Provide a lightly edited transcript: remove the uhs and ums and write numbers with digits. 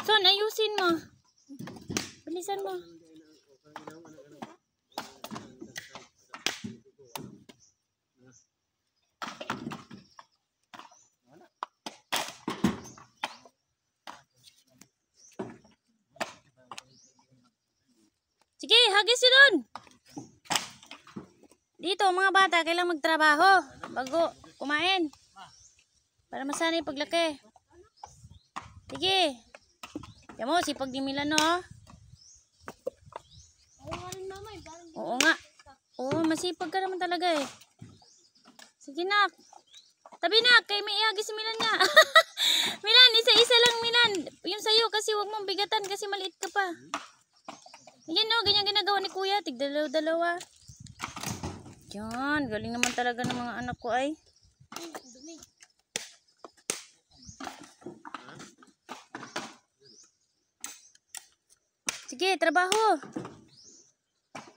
Son, ayusin mo. Bilisan mo. Sige, hagis yun doon. Dito, mga bata, kailangan magtrabaho bago kumain. Para masanay paglaki. Sige. Yan mo, sipag ni Milan, no? Oo nga. Oo, masipag ka naman talaga eh. Sige, nak. Tabi, nak. Kay may ihagis si Milan nga. Milan, isa-isa lang, Milan. Yung sa'yo, kasi huwag mong bigatan kasi maliit ka pa. Yan, no? Ganyan ginagawa ni Kuya. Tigdalaw-dalawa. Yan. Galing naman talaga ng mga anak ko ay. Sige, trabaho.